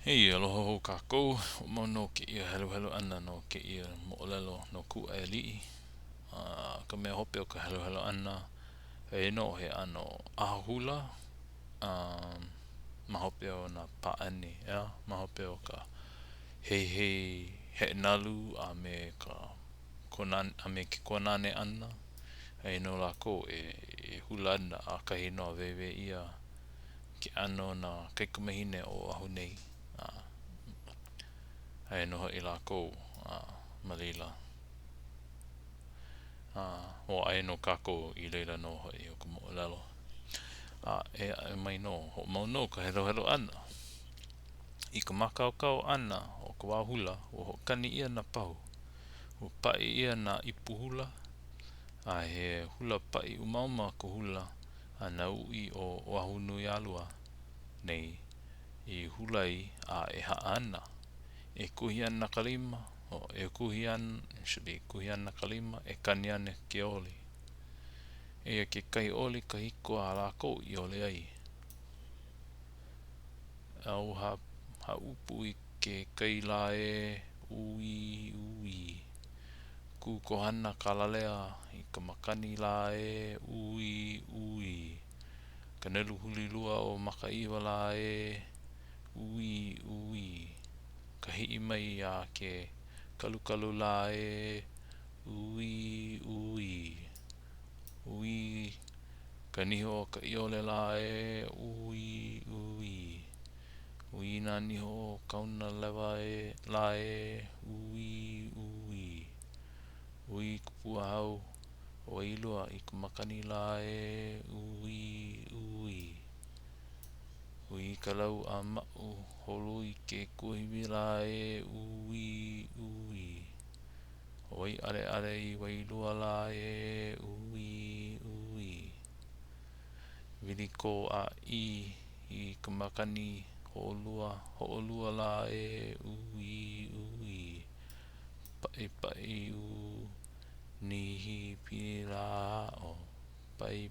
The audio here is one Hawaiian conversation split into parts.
Hei, aloha ho kākou, o mau no ke ia helu ana no ke ia Moolelo no Kuaialii. Ka mea hope o ka helu ana, e no he ano Hula, ma hope o na paani, ma hope o ka hei he nalu a me ka konan, a me ke konane ana. E no lako e hula ana a kahi no vewe ia ke ano na kaikamahine o Oahu nei. Ai noho I lako malila. O ai no kako I leila no hoi o ka Moolelo. E mai no, ho mau no ka helo ana. I ka makaukau ana o ka wahula, o ho kani ia na pahu. O pai ia na ipu hula. A he hula pai umauma ka hula. A na ui o Oahu nui alua. Nei, I hulai a e haa ana. E kuhi ana ka lima, o e kuhi ana, na ka lima, e kani ana ke oli. E ke kai oli ka hiko a lako I ole ai. Au ha upu I ke kai la e ui. Ku kohana ka lalea I ka makani la e ui. Ka nelu huli lua o makaiwa la e ui. Ka hii mai a ke kalukalu la e ui. Ka niho ka iole la e ui. Ui na niho kauna lewa e la e ui. Ui kupua hau o ilua I ka makani la e ui. Ui ka lau a mau holo I ke kuhiwi la e ui. Oi ale I wailua la e ui. Wiliko a I ka makani ho'olua la e ui. Pai u nihi pila o pai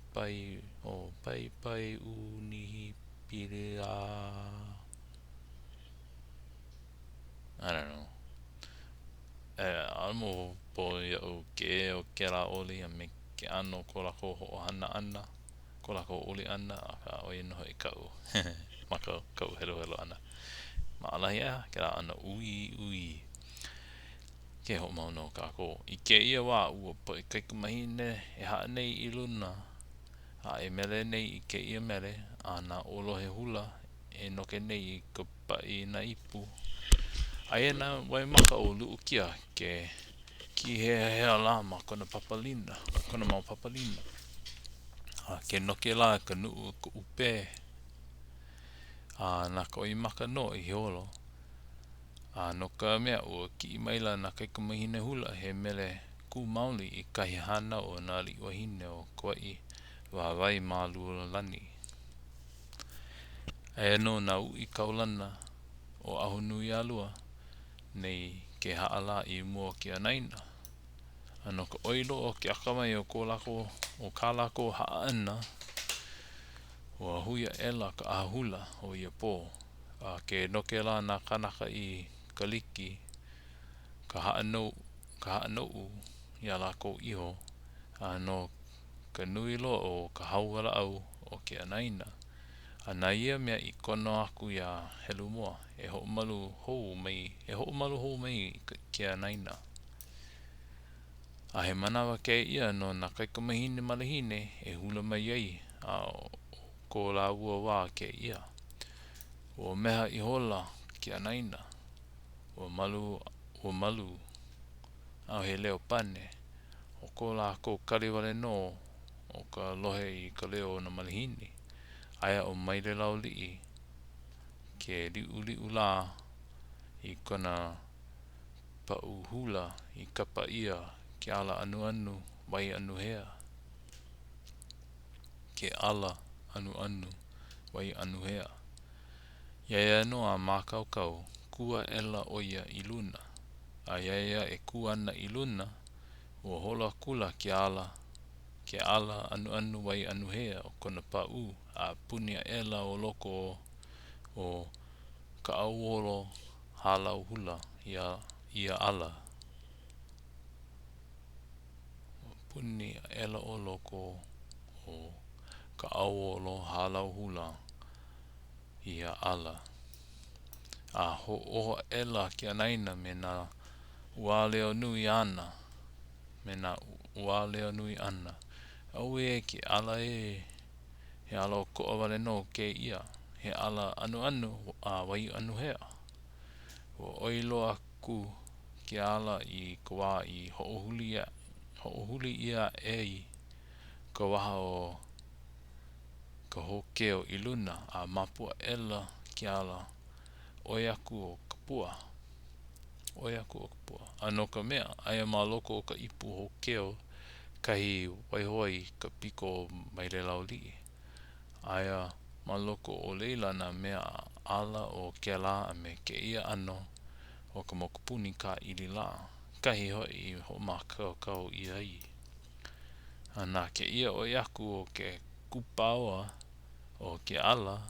u nihi pila. I don't know. Almo po o ke la oli a me ke ano ko lako ho hana ana. Ko lako oli ana a ka oi no I kau. Maka kau helo ana. Ma alahi ke la ana ui. Ke ho mau no kako. I ke ia wā ua po I kaikamahine e haa nei I luna. A e mele nei I ke ia mele. A na olohe hula e noke nei I ka pai na ipu. Ai na wai maka o Luukia ke ki hea la ma kona papalina. Kona mau papalina. Ke noke la ka nuu ka upe. Na ko I maka no I holo. No ka mea ua ki I maila na kaikamahine hula he mele ku mauli I kahi hana o na li wahine o Kauai wa wai ma lani. E no na ui kaulana o Oahu nui alua nei ke haala I mua ki anaina. No ka oilo o ke akamai o ko lako o ka lako haa ana o huia ela ka ahula o ia po. Ke noke la na kanaka I kaliki ka haa nou ia lako iho. No ka nui lo o ka hauwala au o ke anaina. Na ia mea I kono aku ia Helumoa e ho'omalu hou mai ke anaina. He manawa ke ia no na kaikamahine malahine e hula mai ai ko la ua wā ke ia. O meha I hola ke anaina. O malu au he leo pane. O ko la ko kariwale no o ka lohe I ka leo na malahine. Aia o Mailelaulii ke liu la I kona pa'u hula I kapa ia ke ala anuanu waianuhea. Ke ala anuanu waianuhea. Iaia no a makaukau kua ela o ia I luna. Iaia e ku ana I luna o hola kula ke ala anuanu waianuhea o kona pa'u a punia ela o loko o ka auolo halau hula ia ala. Puni ela o loko o ka auolo halau hula ia ala. A ho ela ki anaina me na ua leo nui ana. Me na ua leo nui ana. Au e ki ala he ala o koa wale no ke ia. He ala anu a waianuhea. Ua oilo aku ki ala i Kauai ho'ohuli ia e ka waha o ka hokeo i luna a mapua ela ki ala oi aku o ka pua. Oi aku o ka pua. Ano ka mea, aia ma loko o ka ipu hokeo kahi waihoi ka piko Mailelaulii. Aia ma loko o leila na mea ala o ke la a me ke ia ano o ka mokupuni ka ili la. Kahi hoi ho makau i ai. Ana ke ia oi aku o ke kupaoa o ke ala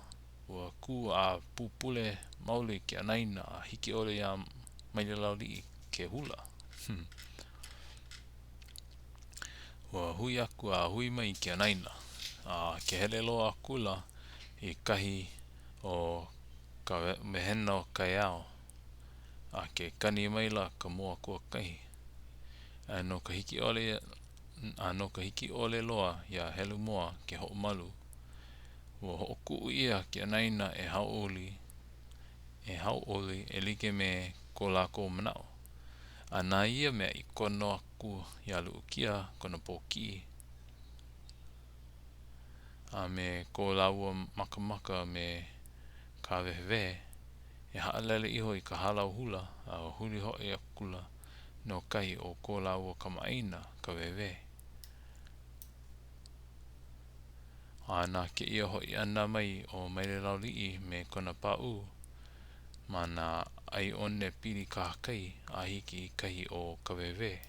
ua ku a pupule mauli ke anaina a hiki ole ia Mailelaulii ke hula. Ua hui aku a hui mai ke anaina. Ke helelo a kula i kahi o Kawehewehena o Kaiao. A ke kani maila ka mua kua kahi. Ano ka hiki ole loa ia Helumoa ke ho'omalu. Ua ho'oku'u ia ke anaina e hau'oli e like me ko lākou manao. Ana ia mea i kono aku ia Luukia kona pōki. A me ko laua makamaka me Kawehewehe e haalele iho i ka halau hula a huli hoi akula no kahi o ko laua kama aina Kawehewehe. Ana ke ia hoi ana mai o Mailelaulii me kona pa'u mana ai one pili kahakai a hiki i kahi o Kawehewehe.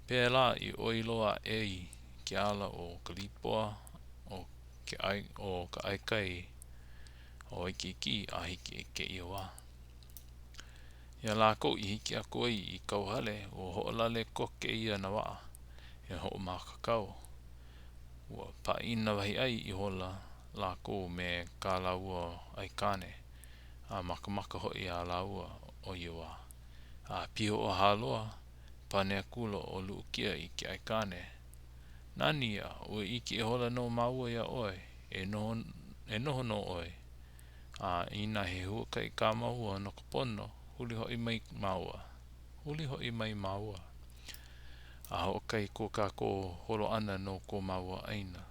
Pea la i oiloa e ke ala o ka lipoa o ka aikai o iki a hiki ke ia wā. Ia lākou i hiki a koe i kauhale o ho'olale koke ia na waa e ho'o makakau. Ua paina wahi ai i hola lākou me ka laua aikane a makamaka hoi a laua o ia wā. A piho o haloa pane akula o Luukia i ke aikane. Nani ia ua iki e hola no maua ia oe e noho no oe. A ina he huakai ka maua no ka pono huli hoi mai maua. A hokai ko kako holo ana no ko maua aina.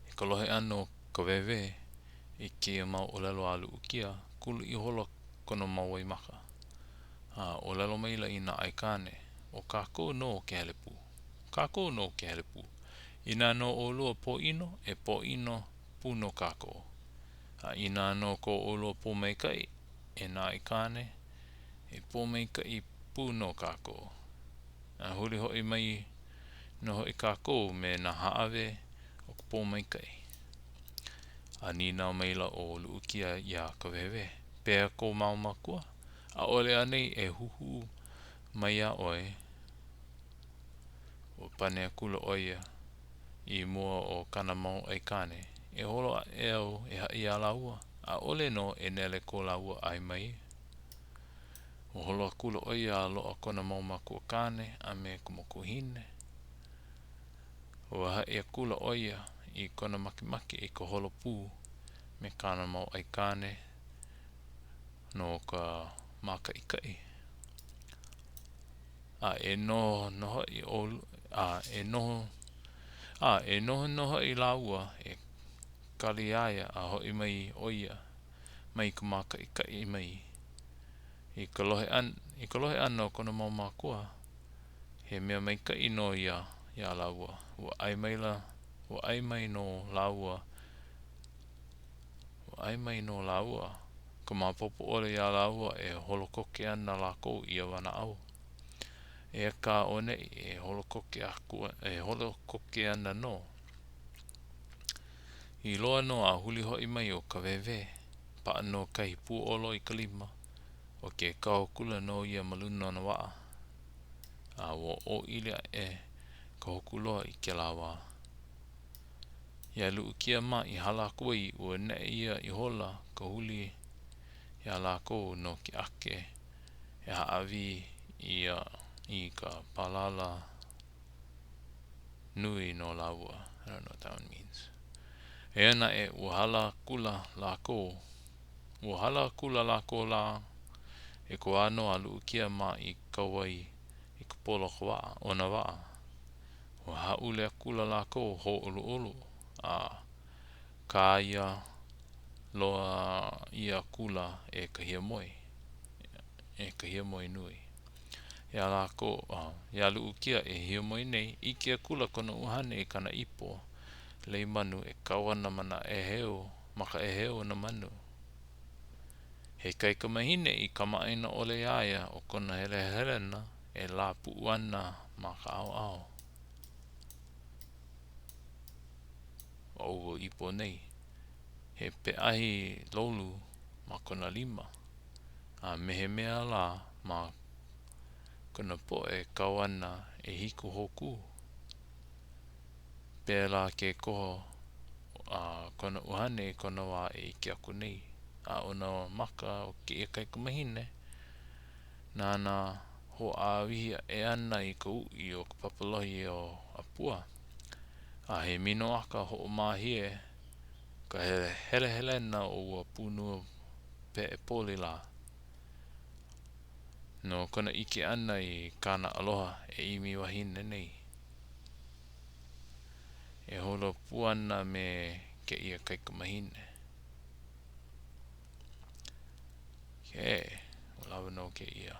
E ka lohe ano Kawehewehe i ke mau olelo a Luukia kulu i holo kono maua i maka. Olelo maila i na aikane o kako no ke helepu. Kako no ke helepu. Ina no olua po ino e po ino puno kako. Ina no ko olua po meikai e na aikane e po meikai puno kako. Huli hoi mai no hoi kako me na haave o po meikai. Nina maila o Luukia ia Kawehewehe. Pea ko maumakua. A ole anei e huhu mai a oe o pane akula oia i mua o kana mau aikane. E holo e au e hai a laua. A ole no e nele ko laua ai mai. O holo akula oia a loa kona mau makua kane a me kumokuhine. O hai akula oia i kona makimaki i ko holo pū me kana mau aikane no ka maka ikai. E noho noho i laua e kaliaya a hoi mai oia mai ka maka ikai mai. I ka lohe ano kona mau makua he mea mai ka ino ia laua. Ua ai mai no laua. Ka mapopo ole ia laua e holokoke ana lako ia wana au. E ka one e holokoke ana no. I loa no a huli hoi mai o Kawehewehe Pa'ano kahi pu'olo I ka lima o ke kahokula no ia maluna ona wa'a a wo o ilia ka hokuloa I ke la wā ia Luukia ma I hala kui ua ne'e ia I hola ka huli ia lako no ke ake ha'awi ia I ka palala nui no laua. I don't know what that one means. Ena ua hala kula lako ua hala kula lako la ko ano a Luukia ma I Kauai I ka polo wa'a ona wa'a ua ha'ule kula lako ho ulu a kaia loa ia kula kahia moi nui ia lako ia Luukia hia moi nei Ike kula kona uhane kana ipo lei manu kawana mana heo maka heo na manu he kaikamahine I kama aina ole aia o kona helena la pu'uana ma ka ao o ipo nei he pe'ahi lolu ma kona lima a mehemea la ma kona po'e kawana hiku hoku pela ke koho kona uhane kona wā Ike aku nei a ona maka o ke kaikamahine nana ho awihia ana I ka u'i o ka papalohi o Apua a he mino aka ho mahie ka helena o ua punu pe poli la no kona ike ana I kana aloha imi wahine nei holo puana me ke ia kaikamahine ke wala no ke ia